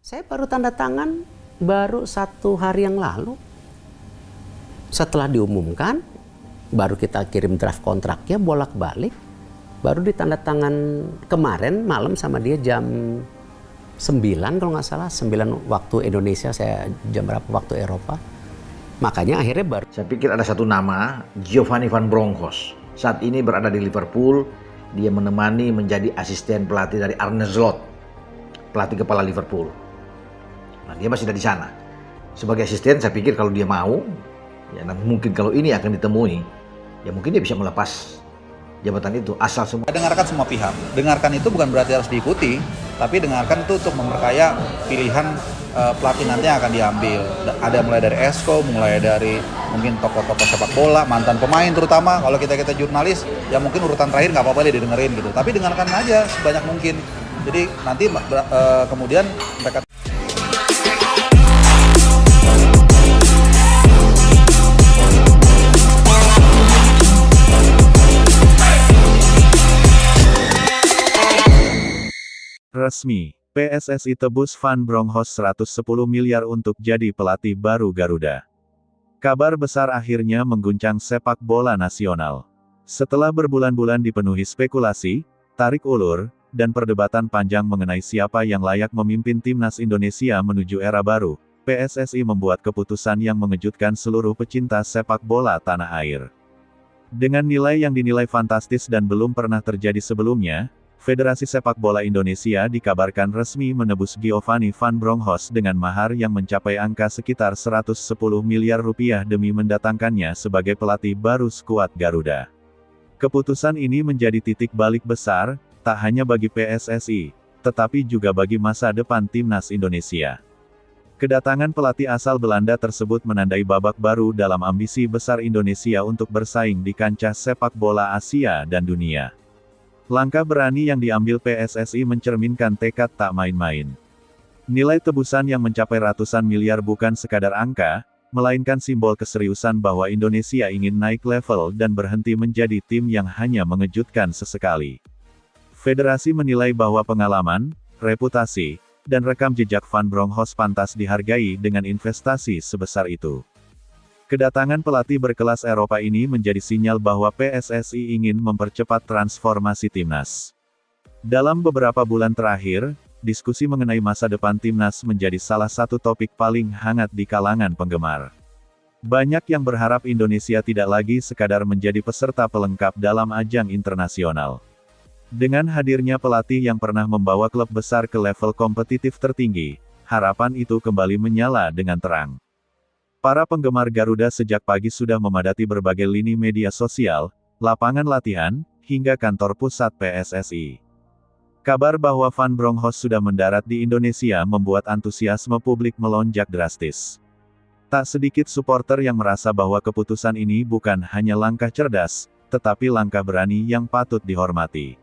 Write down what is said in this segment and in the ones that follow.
Saya baru tanda tangan baru 1 hari yang lalu. Setelah diumumkan, baru kita kirim draft kontraknya bolak-balik. Baru ditanda tangan kemarin malam sama dia jam 9 kalau nggak salah. 9 waktu Indonesia, saya jam berapa waktu Eropa. Makanya akhirnya baru. Saya pikir ada satu nama, Giovanni van Bronckhorst. Saat ini berada di Liverpool. Dia menemani menjadi asisten pelatih dari Arne Slot, pelatih kepala Liverpool. Nah, dia masih ada di sana. Sebagai asisten, saya pikir kalau dia mau, ya mungkin kalau ini akan ditemui, ya mungkin dia bisa melepas jabatan itu asal semua. Dengarkan semua pihak. Dengarkan itu bukan berarti harus diikuti, tapi dengarkan itu untuk memperkaya pilihan pelatih nanti yang akan diambil. Ada mulai dari Esko, mulai dari mungkin tokoh-tokoh sepak bola, mantan pemain terutama. Kalau kita jurnalis, ya mungkin urutan terakhir nggak apa-apa deh didengerin gitu. Tapi dengarkan aja sebanyak mungkin. Jadi nanti kemudian mereka. Resmi, PSSI tebus Van Bronckhorst 110 miliar untuk jadi pelatih baru Garuda. Kabar besar akhirnya mengguncang sepak bola nasional. Setelah berbulan-bulan dipenuhi spekulasi, tarik ulur, dan perdebatan panjang mengenai siapa yang layak memimpin timnas Indonesia menuju era baru, PSSI membuat keputusan yang mengejutkan seluruh pecinta sepak bola tanah air. Dengan nilai yang dinilai fantastis dan belum pernah terjadi sebelumnya, Federasi Sepak Bola Indonesia dikabarkan resmi menebus Giovanni van Bronckhorst dengan mahar yang mencapai angka sekitar 110 miliar rupiah demi mendatangkannya sebagai pelatih baru skuad Garuda. Keputusan ini menjadi titik balik besar, tak hanya bagi PSSI, tetapi juga bagi masa depan timnas Indonesia. Kedatangan pelatih asal Belanda tersebut menandai babak baru dalam ambisi besar Indonesia untuk bersaing di kancah sepak bola Asia dan dunia. Langkah berani yang diambil PSSI mencerminkan tekad tak main-main. Nilai tebusan yang mencapai ratusan miliar bukan sekadar angka, melainkan simbol keseriusan bahwa Indonesia ingin naik level dan berhenti menjadi tim yang hanya mengejutkan sesekali. Federasi menilai bahwa pengalaman, reputasi, dan rekam jejak Van Bronckhorst pantas dihargai dengan investasi sebesar itu. Kedatangan pelatih berkelas Eropa ini menjadi sinyal bahwa PSSI ingin mempercepat transformasi timnas. Dalam beberapa bulan terakhir, diskusi mengenai masa depan timnas menjadi salah satu topik paling hangat di kalangan penggemar. Banyak yang berharap Indonesia tidak lagi sekadar menjadi peserta pelengkap dalam ajang internasional. Dengan hadirnya pelatih yang pernah membawa klub besar ke level kompetitif tertinggi, harapan itu kembali menyala dengan terang. Para penggemar Garuda sejak pagi sudah memadati berbagai lini media sosial, lapangan latihan, hingga kantor pusat PSSI. Kabar bahwa Van Bronckhorst sudah mendarat di Indonesia membuat antusiasme publik melonjak drastis. Tak sedikit supporter yang merasa bahwa keputusan ini bukan hanya langkah cerdas, tetapi langkah berani yang patut dihormati.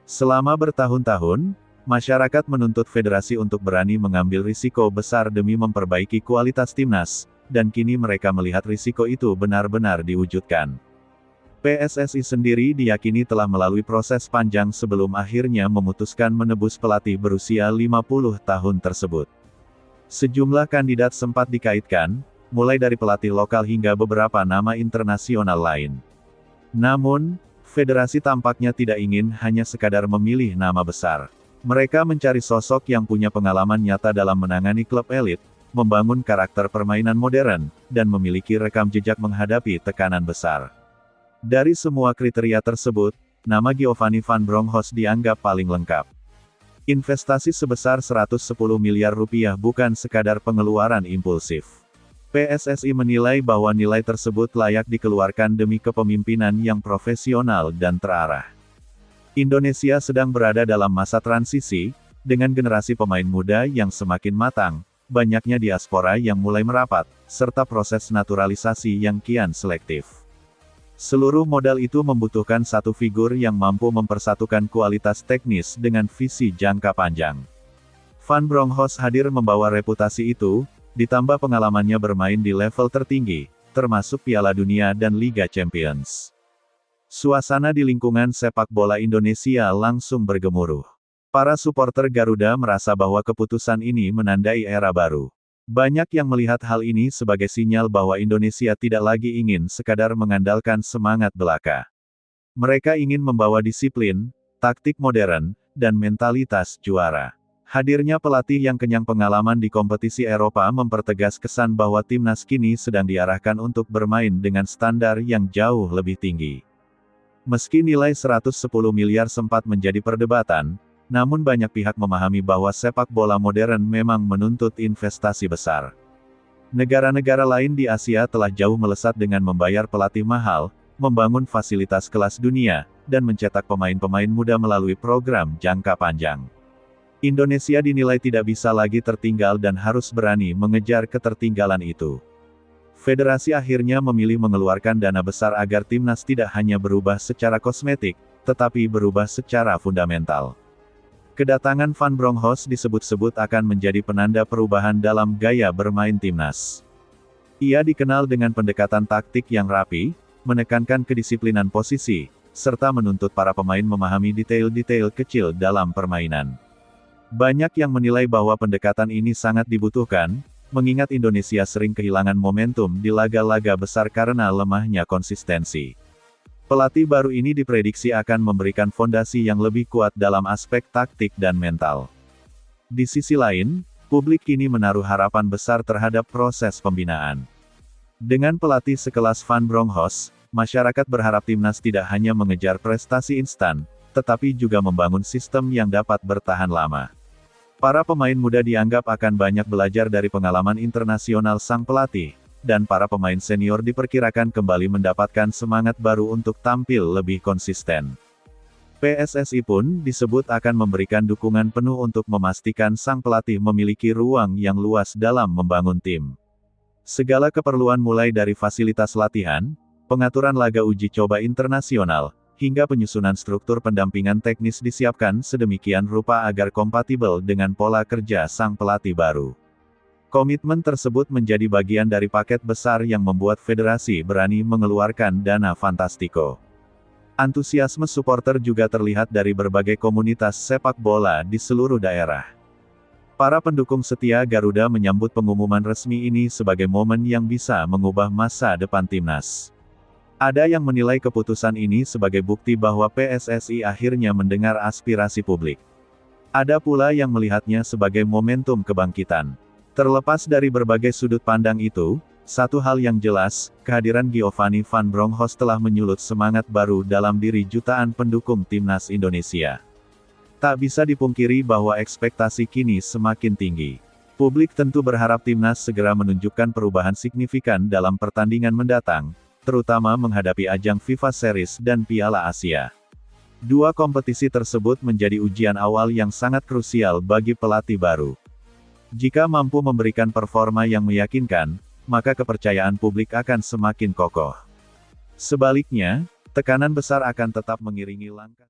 Selama bertahun-tahun, masyarakat menuntut federasi untuk berani mengambil risiko besar demi memperbaiki kualitas timnas, dan kini mereka melihat risiko itu benar-benar diwujudkan. PSSI sendiri diyakini telah melalui proses panjang sebelum akhirnya memutuskan menebus pelatih berusia 50 tahun tersebut. Sejumlah kandidat sempat dikaitkan, mulai dari pelatih lokal hingga beberapa nama internasional lain. Namun, federasi tampaknya tidak ingin hanya sekadar memilih nama besar. Mereka mencari sosok yang punya pengalaman nyata dalam menangani klub elit, membangun karakter permainan modern, dan memiliki rekam jejak menghadapi tekanan besar. Dari semua kriteria tersebut, nama Giovanni van Bronckhorst dianggap paling lengkap. Investasi sebesar 110 miliar rupiah bukan sekadar pengeluaran impulsif. PSSI menilai bahwa nilai tersebut layak dikeluarkan demi kepemimpinan yang profesional dan terarah. Indonesia sedang berada dalam masa transisi, dengan generasi pemain muda yang semakin matang, banyaknya diaspora yang mulai merapat, serta proses naturalisasi yang kian selektif. Seluruh modal itu membutuhkan satu figur yang mampu mempersatukan kualitas teknis dengan visi jangka panjang. Van Bronckhorst hadir membawa reputasi itu, ditambah pengalamannya bermain di level tertinggi, termasuk Piala Dunia dan Liga Champions. Suasana di lingkungan sepak bola Indonesia langsung bergemuruh. Para supporter Garuda merasa bahwa keputusan ini menandai era baru. Banyak yang melihat hal ini sebagai sinyal bahwa Indonesia tidak lagi ingin sekadar mengandalkan semangat belaka. Mereka ingin membawa disiplin, taktik modern, dan mentalitas juara. Hadirnya pelatih yang kenyang pengalaman di kompetisi Eropa mempertegas kesan bahwa timnas kini sedang diarahkan untuk bermain dengan standar yang jauh lebih tinggi. Meski nilai 110 miliar sempat menjadi perdebatan, namun banyak pihak memahami bahwa sepak bola modern memang menuntut investasi besar. Negara-negara lain di Asia telah jauh melesat dengan membayar pelatih mahal, membangun fasilitas kelas dunia, dan mencetak pemain-pemain muda melalui program jangka panjang. Indonesia dinilai tidak bisa lagi tertinggal dan harus berani mengejar ketertinggalan itu. Federasi akhirnya memilih mengeluarkan dana besar agar timnas tidak hanya berubah secara kosmetik, tetapi berubah secara fundamental. Kedatangan Van Bronckhorst disebut-sebut akan menjadi penanda perubahan dalam gaya bermain timnas. Ia dikenal dengan pendekatan taktik yang rapi, menekankan kedisiplinan posisi, serta menuntut para pemain memahami detail-detail kecil dalam permainan. Banyak yang menilai bahwa pendekatan ini sangat dibutuhkan, mengingat Indonesia sering kehilangan momentum di laga-laga besar karena lemahnya konsistensi. Pelatih baru ini diprediksi akan memberikan fondasi yang lebih kuat dalam aspek taktik dan mental. Di sisi lain, publik kini menaruh harapan besar terhadap proses pembinaan. Dengan pelatih sekelas Van Bronckhorst, masyarakat berharap timnas tidak hanya mengejar prestasi instan, tetapi juga membangun sistem yang dapat bertahan lama. Para pemain muda dianggap akan banyak belajar dari pengalaman internasional sang pelatih, dan para pemain senior diperkirakan kembali mendapatkan semangat baru untuk tampil lebih konsisten. PSSI pun disebut akan memberikan dukungan penuh untuk memastikan sang pelatih memiliki ruang yang luas dalam membangun tim. Segala keperluan mulai dari fasilitas latihan, pengaturan laga uji coba internasional, hingga penyusunan struktur pendampingan teknis disiapkan sedemikian rupa agar kompatibel dengan pola kerja sang pelatih baru. Komitmen tersebut menjadi bagian dari paket besar yang membuat federasi berani mengeluarkan dana fantastiko. Antusiasme supporter juga terlihat dari berbagai komunitas sepak bola di seluruh daerah. Para pendukung setia Garuda menyambut pengumuman resmi ini sebagai momen yang bisa mengubah masa depan timnas. Ada yang menilai keputusan ini sebagai bukti bahwa PSSI akhirnya mendengar aspirasi publik. Ada pula yang melihatnya sebagai momentum kebangkitan. Terlepas dari berbagai sudut pandang itu, satu hal yang jelas, kehadiran Giovanni Van Bronckhorst telah menyulut semangat baru dalam diri jutaan pendukung timnas Indonesia. Tak bisa dipungkiri bahwa ekspektasi kini semakin tinggi. Publik tentu berharap timnas segera menunjukkan perubahan signifikan dalam pertandingan mendatang, terutama menghadapi ajang FIFA Series dan Piala Asia. Dua kompetisi tersebut menjadi ujian awal yang sangat krusial bagi pelatih baru. Jika mampu memberikan performa yang meyakinkan, maka kepercayaan publik akan semakin kokoh. Sebaliknya, tekanan besar akan tetap mengiringi langkah